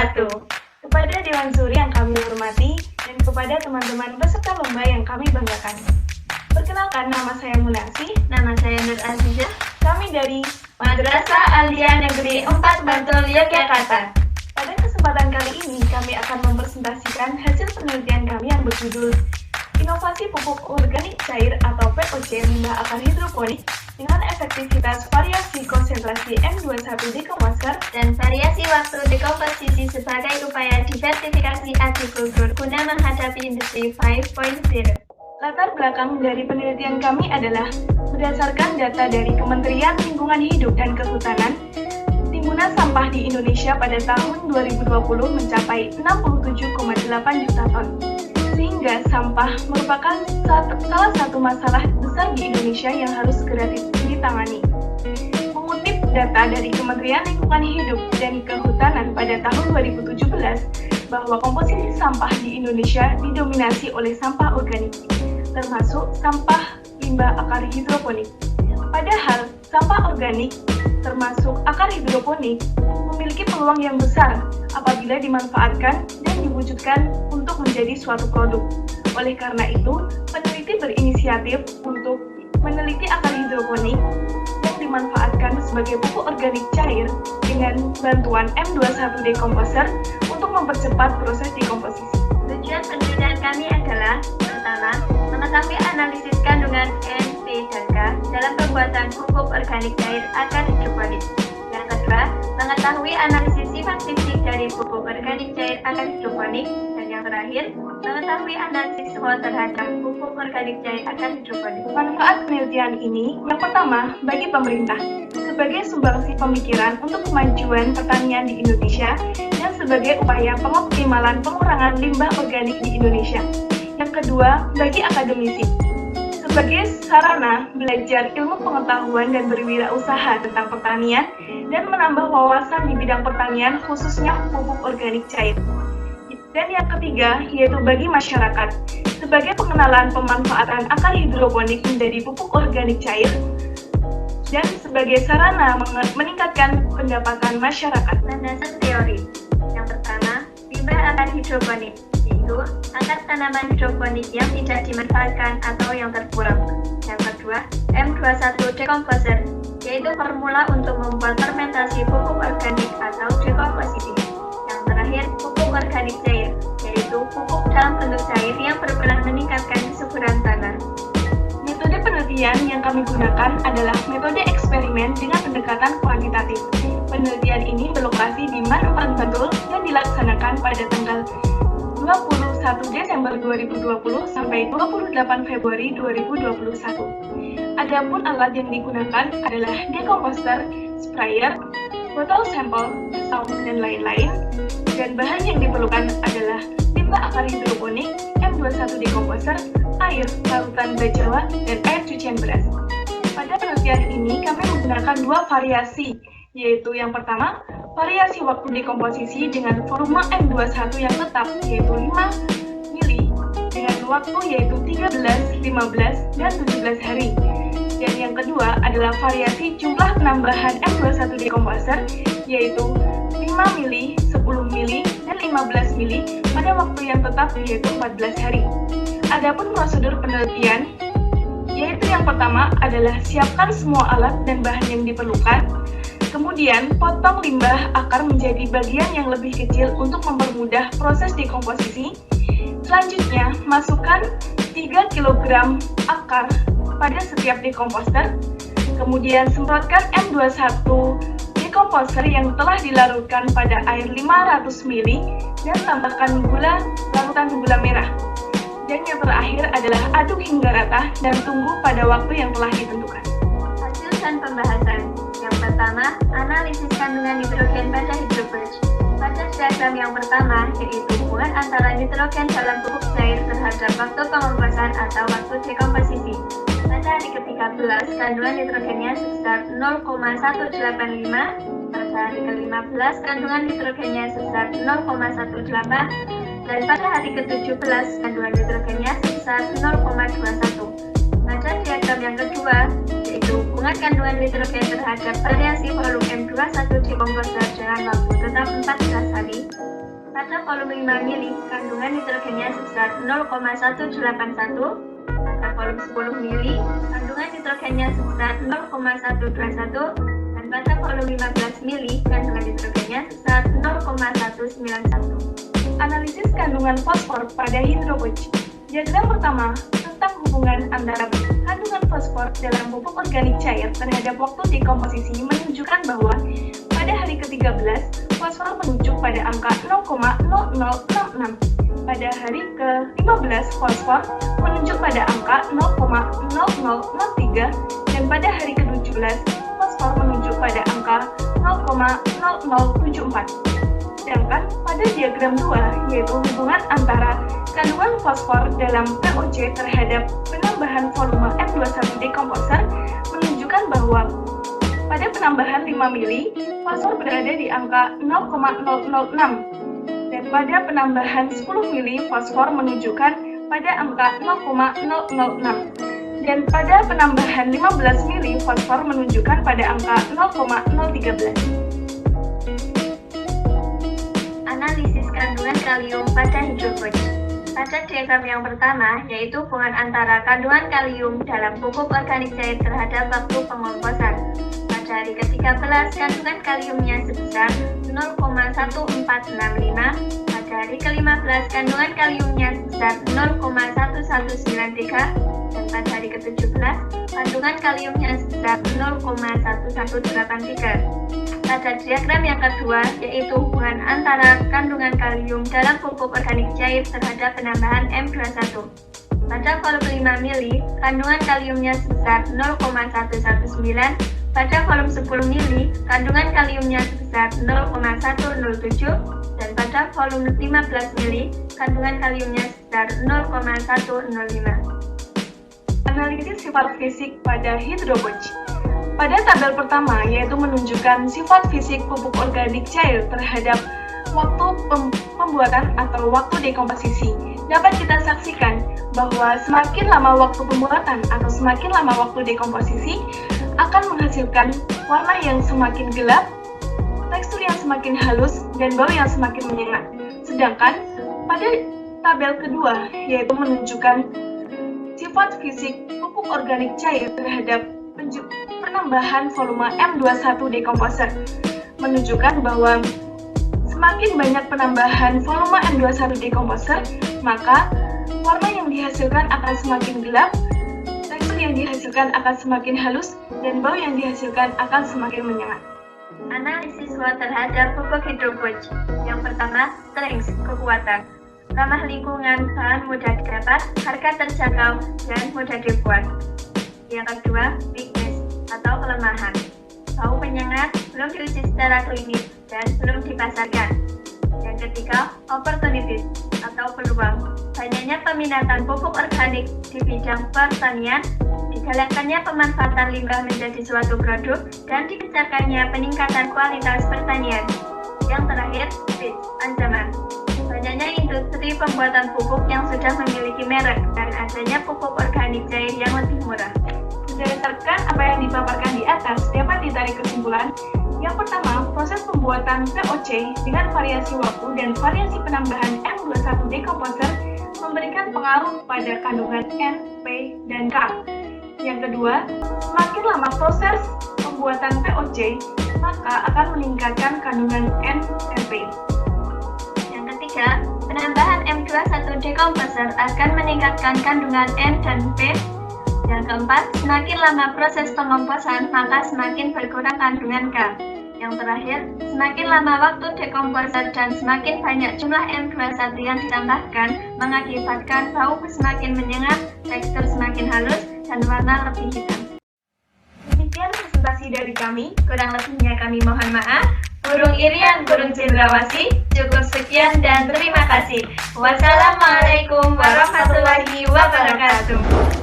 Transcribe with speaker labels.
Speaker 1: wabarakatuh. Kepada Dewan Juri yang kami hormati dan kepada teman-teman peserta lomba yang kami banggakan. Perkenalkan, nama saya Munasi.
Speaker 2: Nama saya Nur Azizah.
Speaker 1: Kami dari
Speaker 2: Madrasah Aliyah Negeri 4 Bantul, Yogyakarta.
Speaker 1: Pada kesempatan kali ini kami akan mempresentasikan hasil penelitian kami yang berjudul Inovasi Pupuk Organik Cair atau POC limbah akar hidroponik dengan efektivitas variasi konsentrasi M21 dekomposer
Speaker 2: dan variasi waktu dekomposisi sebagai upaya diversifikasi agrikultur guna menghadapi industri 5.0.
Speaker 1: Latar belakang dari penelitian kami adalah berdasarkan data dari Kementerian Lingkungan Hidup dan Kehutanan, timbunan sampah di Indonesia pada tahun 2020 mencapai 67,8 juta ton. Sehingga sampah merupakan salah satu masalah besar di Indonesia yang harus segera ditangani. Mengutip data dari Kementerian Lingkungan Hidup dan Kehutanan pada tahun 2017, bahwa komposisi sampah di Indonesia didominasi oleh sampah organik, termasuk sampah limbah akar hidroponik. Padahal, sampah organik, termasuk akar hidroponik, memiliki peluang yang besar apabila dimanfaatkan dan diwujudkan untuk menjadi suatu produk. Oleh karena itu, peneliti berinisiatif untuk meneliti akar hidroponik yang dimanfaatkan sebagai pupuk organik cair dengan bantuan M21 dekomposer untuk mempercepat proses dekomposisi.
Speaker 2: Tujuan penelitian kami adalah: pertama, mengetahui analisis kandungan N, P, dan K dalam pembuatan pupuk organik cair akar hidroponik. Yang kedua, mengetahui analisis sifat fisik dari pupuk organik cair akar hidroponik. Dan yang terakhir, mengetahui analisis SWOT terhadap pupuk organik cair akar hidroponik.
Speaker 1: Manfaat penelitian ini, yang pertama, bagi pemerintah, sebagai sumbangsi pemikiran untuk kemajuan pertanian di Indonesia, dan sebagai upaya pengoptimalan pengurangan limbah organik di Indonesia. Yang kedua, bagi akademisi, sebagai sarana belajar ilmu pengetahuan dan berwirausaha tentang pertanian dan menambah wawasan di bidang pertanian khususnya pupuk organik cair. Dan yang ketiga, yaitu bagi masyarakat, sebagai pengenalan pemanfaatan akar hidroponik menjadi pupuk organik cair dan sebagai sarana meningkatkan pendapatan masyarakat.
Speaker 2: Landasan teori. Yang pertama, limbah akar hidroponik, yaitu akar tanaman hidroponik yang tidak dimanfaatkan atau yang terbuang. Yang kedua, M21 dekomposer, yaitu formula untuk membuat fermentasi pupuk organik atau dekomposisi. Yang terakhir, pupuk organik cair, yaitu pupuk dalam bentuk cair yang berperan meningkatkan kesuburan tanah.
Speaker 1: Metode penelitian yang kami gunakan adalah metode eksperimen dengan pendekatan kuantitatif. Penelitian ini berlokasi di MAN 4 Bantul dan dilaksanakan pada tanggal 21 Desember 2020 sampai 28 Februari 2021. Adapun alat yang digunakan adalah dekomposer, sprayer, botol sampel, saung, dan lain-lain. Dan bahan yang diperlukan adalah limbah akar hidroponik, M21 dekomposer, air, larutan bajawa, dan air cucian beras. Pada penelitian ini kami menggunakan dua variasi, yaitu yang pertama, variasi waktu dekomposisi dengan volume M21 yang tetap, yaitu 5 mili, dengan waktu yaitu 13, 15, dan 17 hari. Dan yang kedua adalah variasi jumlah penambahan M21 dekomposer, yaitu 5 mili, 10 mili, dan 15 mili pada waktu yang tetap yaitu 14 hari. Adapun prosedur penelitian, yaitu yang pertama adalah siapkan semua alat dan bahan yang diperlukan, kemudian potong limbah akar menjadi bagian yang lebih kecil untuk mempermudah proses dekomposisi. Selanjutnya, masukkan 3 kg akar pada setiap dekomposer, kemudian semprotkan M21 dekomposer yang telah dilarutkan pada air 500 ml dan tambahkan larutan gula merah. Dan yang terakhir adalah aduk hingga rata dan tunggu pada waktu yang telah ditentukan.
Speaker 2: Hasil dan pembahasan. Yang pertama, analisis kandungan nitrogen pada hidroponik. Pada diagram yang pertama, yaitu hubungan antara nitrogen dalam pupuk cair terhadap waktu pengemposan atau waktu dekomposisi. Pada hari ke-13, kandungan nitrogennya sebesar 0,185. Pada hari ke-15, kandungan nitrogennya sebesar 0,18. Dan pada hari ke-17, kandungan nitrogennya sebesar 0,21. Pada diagram yang kedua, yaitu hubungan kandungan nitrogen terhadap variasi volume M21 dekomposer dengan waktu tetap 14 hari. Pada volume 5 mili, kandungan nitrogennya sebesar 0,181. Pada volume 10 mili, kandungan nitrogennya sebesar 0,121. Dan pada volume 15 mili, kandungan nitrogennya sebesar 0,191.
Speaker 1: Analisis kandungan fosfor pada hidroponik. Diagram pertama tentang hubungan antara kandungan fosfor dalam pupuk organik cair terhadap waktu dekomposisi menunjukkan bahwa pada hari ke-13, fosfor menunjuk pada angka 0,0066. Pada hari ke-15, fosfor menunjuk pada angka 0,0063 dan pada hari ke-17, fosfor menunjuk pada angka 0,0074. Sedangkan pada diagram 2, yaitu hubungan antara kandungan fosfor dalam POC terhadap penambahan volume M21 dekomposer menunjukkan bahwa pada penambahan 5 mili, fosfor berada di angka 0,006 dan pada penambahan 10 mili, fosfor menunjukkan pada angka 0,006 dan pada penambahan 15 mili, fosfor menunjukkan pada angka 0,013.
Speaker 2: Analisis kandungan kalium pada hidroponik. Pada diagram yang pertama, yaitu hubungan antara kandungan kalium dalam pupuk organik cair terhadap waktu pengomposan. Pada hari ke-13, kandungan kaliumnya sebesar 0,1465. Pada hari ke-15, kandungan kaliumnya sebesar 0,1193. Dan pada hari ke-17, kandungan kaliumnya sebesar 0,1183. Pada diagram yang kedua, yaitu hubungan antara kandungan kalium dalam pupuk organik cair terhadap penambahan M21. Pada volume 5 mili, kandungan kaliumnya sebesar 0,119. Pada volume 10 mili, kandungan kaliumnya sebesar 0,107. Dan pada volume 15 mili, kandungan kaliumnya sebesar 0,105.
Speaker 1: Analisis sifat fisik pada hidroponik. Pada tabel pertama, yaitu menunjukkan sifat fisik pupuk organik cair terhadap waktu pembuatan atau waktu dekomposisi, dapat kita saksikan bahwa semakin lama waktu pembuatan atau semakin lama waktu dekomposisi akan menghasilkan warna yang semakin gelap, tekstur yang semakin halus, dan bau yang semakin menyengat. Sedangkan pada tabel kedua, yaitu menunjukkan sifat fisik pupuk organik cair terhadap penambahan volume M21 dekomposer, menunjukkan bahwa semakin banyak penambahan volume M21 dekomposer, maka warna yang dihasilkan akan semakin gelap, tekstur yang dihasilkan akan semakin halus, dan bau yang dihasilkan akan semakin menyengat.
Speaker 2: Analisis SWOT terhadap pupuk hidroponik. Yang pertama, strength, kekuatan. Ramah lingkungan, bahan mudah didapat, harga terjangkau, dan mudah dibuat. Yang kedua, weakness atau kelemahan. Bau penyengat, belum diuji secara klinis, dan belum dipasarkan. Yang ketiga, opportunities atau peluang. Banyaknya peminatan pupuk organik di bidang pertanian, digalakkannya pemanfaatan limbah menjadi suatu produk, dan digencarkannya peningkatan kualitas pertanian. Yang terakhir, risk, ancaman. Banyaknya industri pembuatan pupuk yang sudah memiliki merek dan adanya pupuk organik cair yang lebih murah.
Speaker 1: Berdasarkan apa yang dipaparkan di atas, dapat ditarik kesimpulan. Yang pertama, proses pembuatan POC dengan variasi waktu dan variasi penambahan M21 dekomposer memberikan pengaruh pada kandungan N, P, dan K. Yang kedua, semakin lama proses pembuatan POC, maka akan meningkatkan kandungan N dan P.
Speaker 2: Yang ketiga, penambahan M21 dekomposer akan meningkatkan kandungan N dan P. Yang keempat, semakin lama proses pengomposan, maka semakin berkurang kandungan K. Yang terakhir, semakin lama waktu dekomposer dan semakin banyak jumlah M21 yang ditambahkan, mengakibatkan bau semakin menyengat, tekstur semakin halus, dan warna lebih hitam.
Speaker 1: Demikian presentasi dari kami.
Speaker 2: Kurang lebihnya kami mohon maaf. Burung Irian, burung cendrawasih. Cukup sekian dan terima kasih. Wassalamualaikum warahmatullahi wabarakatuh.